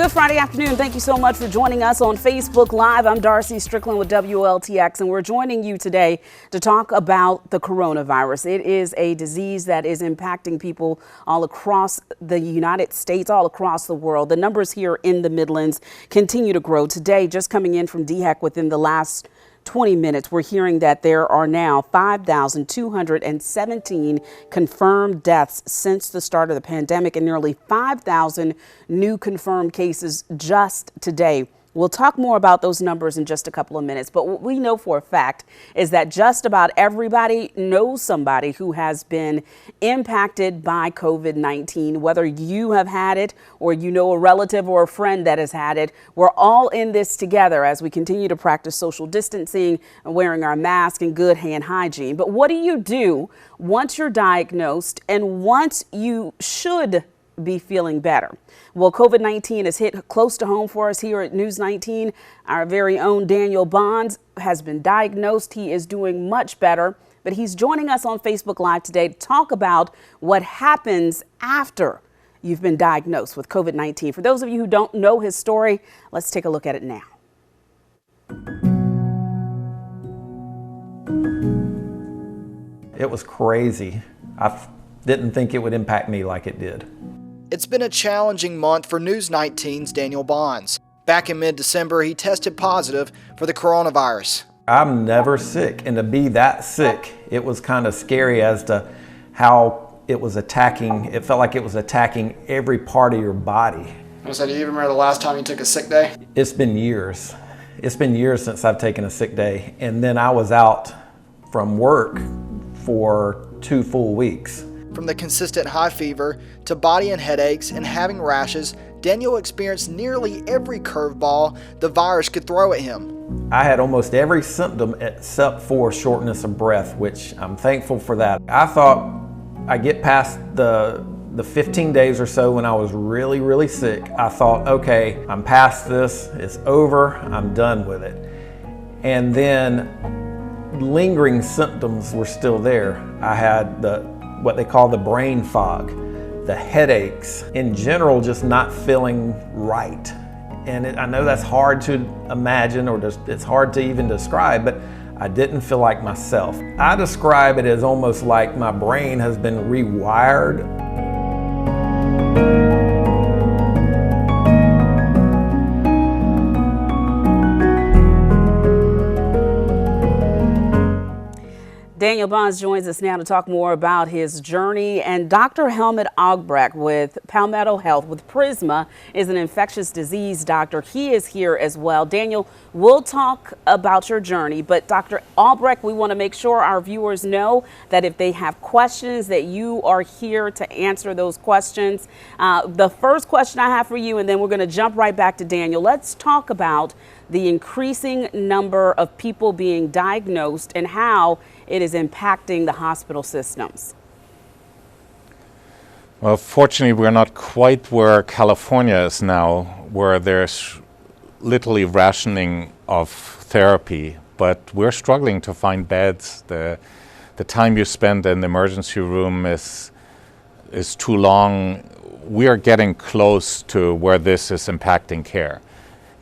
Good Friday afternoon. Thank you so much for joining us on Facebook Live. I'm Darcy Strickland with WLTX, and we're joining you today to talk about the coronavirus. It is a disease that is impacting people all across the United States, all across the world. The numbers here in the Midlands continue to grow. Today, just coming in from DHEC within the last 20 minutes, we're hearing that there are now 5,217 confirmed deaths since the start of the pandemic and nearly 5,000 new confirmed cases just today. We'll talk more about those numbers in just a couple of minutes. But what we know for a fact is that just about everybody knows somebody who has been impacted by COVID-19, whether you have had it or you know a relative or a friend that has had it. We're all in this together as we continue to practice social distancing and wearing our mask and good hand hygiene. But what do you do once you're diagnosed and once you should be feeling better? Well, COVID-19 has hit close to home for us here at News 19. Our very own Daniel Bonds has been diagnosed. He is doing much better, but he's joining us on Facebook Live today to talk about what happens after you've been diagnosed with COVID-19. For those of you who don't know his story, let's take a look at it now. It was crazy. I didn't think it would impact me like it did. It's been a challenging month for News 19's Daniel Bonds. Back in mid-December, he tested positive for the coronavirus. I'm never sick, and to be that sick, it was kind of scary as to how it was attacking. It felt like it was attacking every part of your body. So do you even remember the last time you took a sick day? It's been years. It's been years since I've taken a sick day, and then I was out from work for 2 full weeks. From the consistent high fever to body and headaches and having rashes, Daniel experienced nearly every curveball the virus could throw at him. I had almost every symptom except for shortness of breath, which I'm thankful for that. I thought I'd get past the 15 days or so when I was really sick. I thought, okay, I'm past this, it's over, I'm done with it. And then lingering symptoms were still there. I had what they call the brain fog, the headaches, in general, just not feeling right. And I know that's hard to imagine, or it's hard to even describe, but I didn't feel like myself. I describe it as almost like my brain has been rewired. Daniel Bonds joins us now to talk more about his journey. And Dr. Helmut Albrecht with Palmetto Health with Prisma is an infectious disease doctor. He is here as well. Daniel, we'll talk about your journey, but Dr. Albrecht, we want to make sure our viewers know that if they have questions, that you are here to answer those questions. The first question I have for you, and then we're going to jump right back to Daniel. Let's talk about the increasing number of people being diagnosed and how it is impacting the hospital systems. Well, fortunately, we're not quite where California is now, where there's literally rationing of therapy, but we're struggling to find beds. The time you spend in the emergency room is too long. We are getting close to where this is impacting care,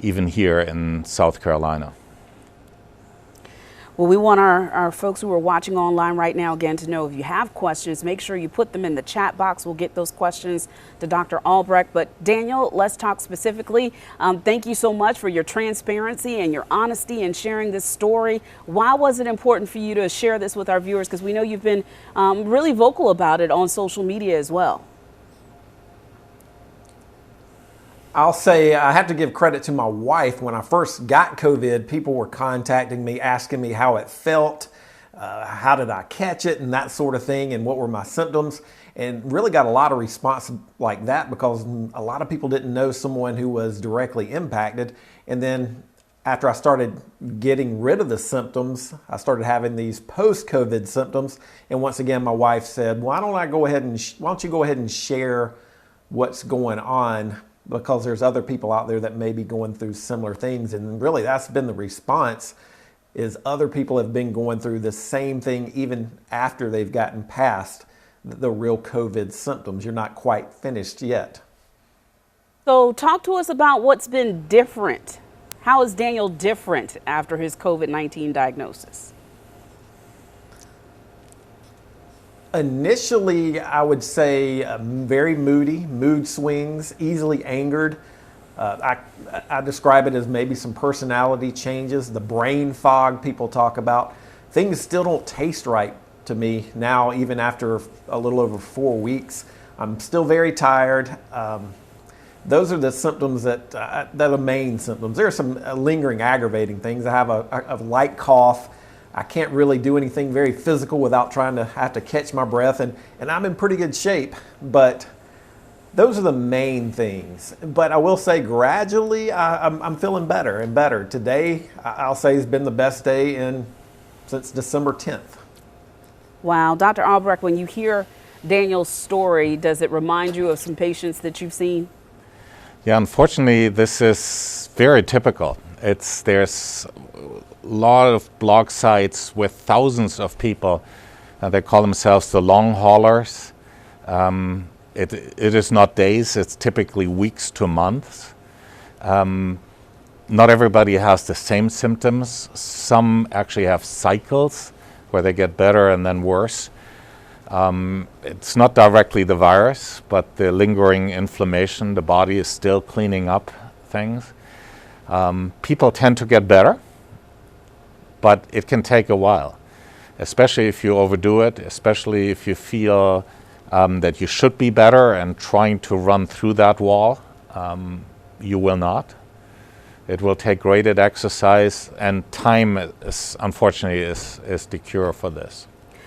even here in South Carolina. Well, we want our folks who are watching online right now, again, to know if you have questions, make sure you put them in the chat box. We'll get those questions to Dr. Albrecht. But Daniel, let's talk specifically. Thank you so much for your transparency and your honesty in sharing this story. Why was it important for you to share this with our viewers? Because we know you've been really vocal about it on social media as well. I'll say I have to give credit to my wife. When I first got COVID, people were contacting me, asking me how it felt, how did I catch it, and that sort of thing, and what were my symptoms, and really got a lot of response like that because a lot of people didn't know someone who was directly impacted. And then after I started getting rid of the symptoms, I started having these post-COVID symptoms. And once again, my wife said, why don't you go ahead and share what's going on, because there's other people out there that may be going through similar things. And really that's been the response, is other people have been going through the same thing even after they've gotten past the real COVID symptoms. You're not quite finished yet. So talk to us about what's been different. How is Daniel different after his COVID-19 diagnosis? Initially, I would say very moody, mood swings, easily angered. I describe it as maybe some personality changes, the brain fog people talk about. Things still don't taste right to me now, even after a little over 4 weeks. I'm still very tired. Those are the symptoms that are the main symptoms. There are some lingering aggravating things. I have a light cough. I can't really do anything very physical without trying to have to catch my breath, and I'm in pretty good shape, but those are the main things. But I will say gradually I'm feeling better and better. Today, I'll say, has been the best day since December 10th. Wow. Dr. Albrecht, when you hear Daniel's story, does it remind you of some patients that you've seen? Yeah, unfortunately, this is very typical. There's a lot of blog sites with thousands of people. They call themselves the long haulers. It is not days, it's typically weeks to months. Not everybody has the same symptoms. Some actually have cycles where they get better and then worse. It's not directly the virus, but the lingering inflammation. The body is still cleaning up things. People tend to get better, but it can take a while, especially if you overdo it, especially if you feel that you should be better and trying to run through that wall. You will not. It will take graded exercise, and time, unfortunately, is the cure for this.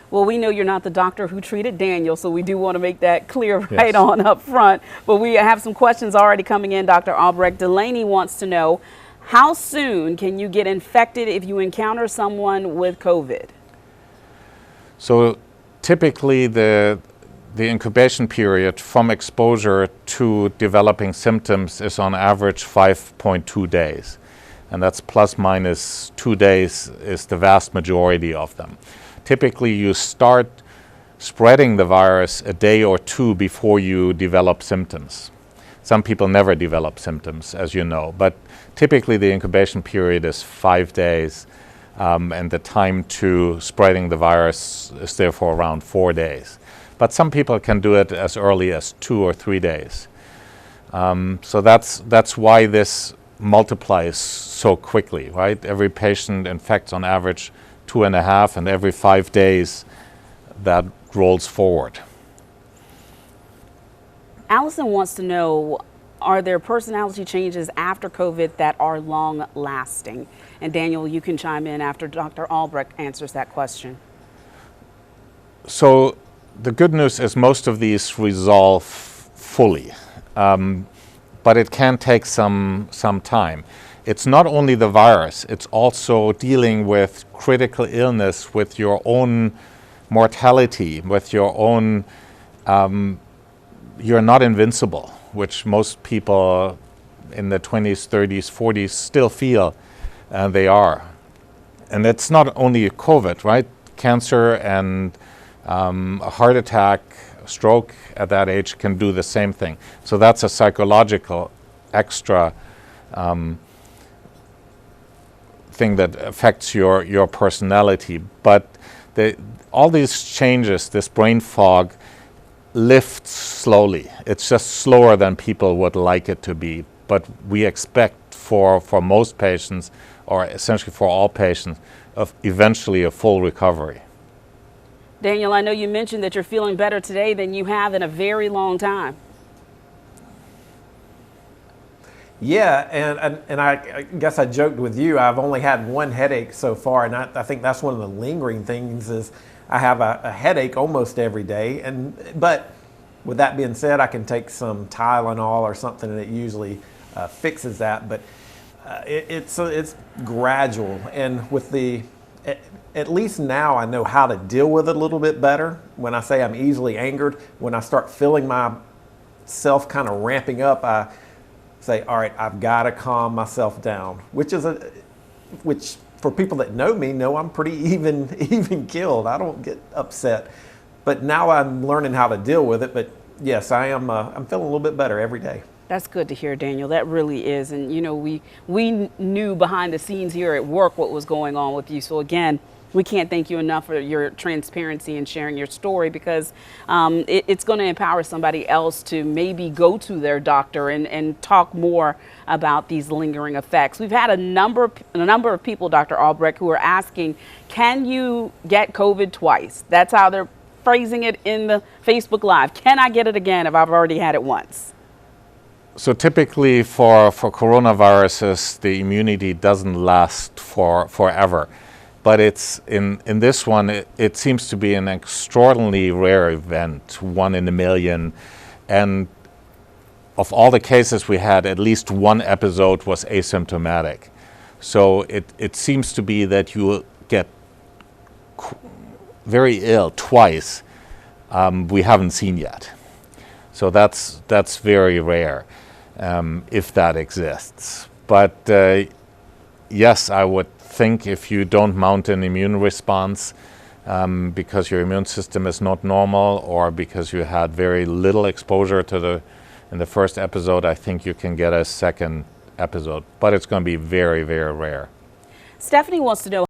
Well, we know you're not the doctor who treated Daniel, so we do want to make that clear right on up front. But we have some questions already coming in, Dr. Albrecht. Delaney wants to know, how soon can you get infected if you encounter someone with COVID? So typically the incubation period from exposure to developing symptoms is on average 5.2 days. And that's plus minus 2 days is the vast majority of them. Typically, you start spreading the virus a day or two before you develop symptoms. Some people never develop symptoms, as you know, but typically the incubation period is 5 days, and the time to spreading the virus is therefore around 4 days. But some people can do it as early as 2 or 3 days. So that's why this multiplies so quickly, right? Every patient infects on average 2.5, and every 5 days that rolls forward. Allison wants to know, are there personality changes after COVID that are long lasting? And Daniel, you can chime in after Dr. Albrecht answers that question. So the good news is most of these resolve fully, but it can take some time. It's not only the virus, it's also dealing with critical illness, with your own mortality, with your own, you're not invincible, which most people in the 20s, 30s, 40s still feel they are. And it's not only COVID, right? Cancer and a heart attack, a stroke at that age can do the same thing. So that's a psychological extra thing that affects your personality. But all these changes, this brain fog, lifts slowly. It's just slower than people would like it to be. But we expect for most patients, or essentially for all patients, of eventually a full recovery. Daniel, I know you mentioned that you're feeling better today than you have in a very long time. Yeah, and I guess I joked with you, I've only had one headache so far, and I think that's one of the lingering things is I have a headache almost every day. But with that being said, I can take some Tylenol or something, and it usually fixes that. But it's gradual, and with at least now I know how to deal with it a little bit better. When I say I'm easily angered, when I start feeling myself kind of ramping up, I say, all right, I've got to calm myself down, which for people that know me know I'm pretty even killed. I don't get upset, but now I'm learning how to deal with it. But yes, I'm feeling a little bit better every day. That's good to hear, Daniel. That really is. And, you know, we knew behind the scenes here at work what was going on with you. So, again, we can't thank you enough for your transparency and sharing your story, because it's going to empower somebody else to maybe go to their doctor and talk more about these lingering effects. We've had a number of people, Dr. Albrecht, who are asking, can you get COVID twice? That's how they're phrasing it in the Facebook Live. Can I get it again if I've already had it once? So typically for coronaviruses, the immunity doesn't last forever. But it's in this one, it seems to be an extraordinarily rare event, 1 in a million. And of all the cases we had, at least one episode was asymptomatic. So it seems to be that you get very ill twice, we haven't seen yet. So that's very rare, if that exists. But yes, I would think if you don't mount an immune response because your immune system is not normal, or because you had very little exposure in the first episode, I think you can get a second episode. But it's going to be very, very rare. Stephanie wants to know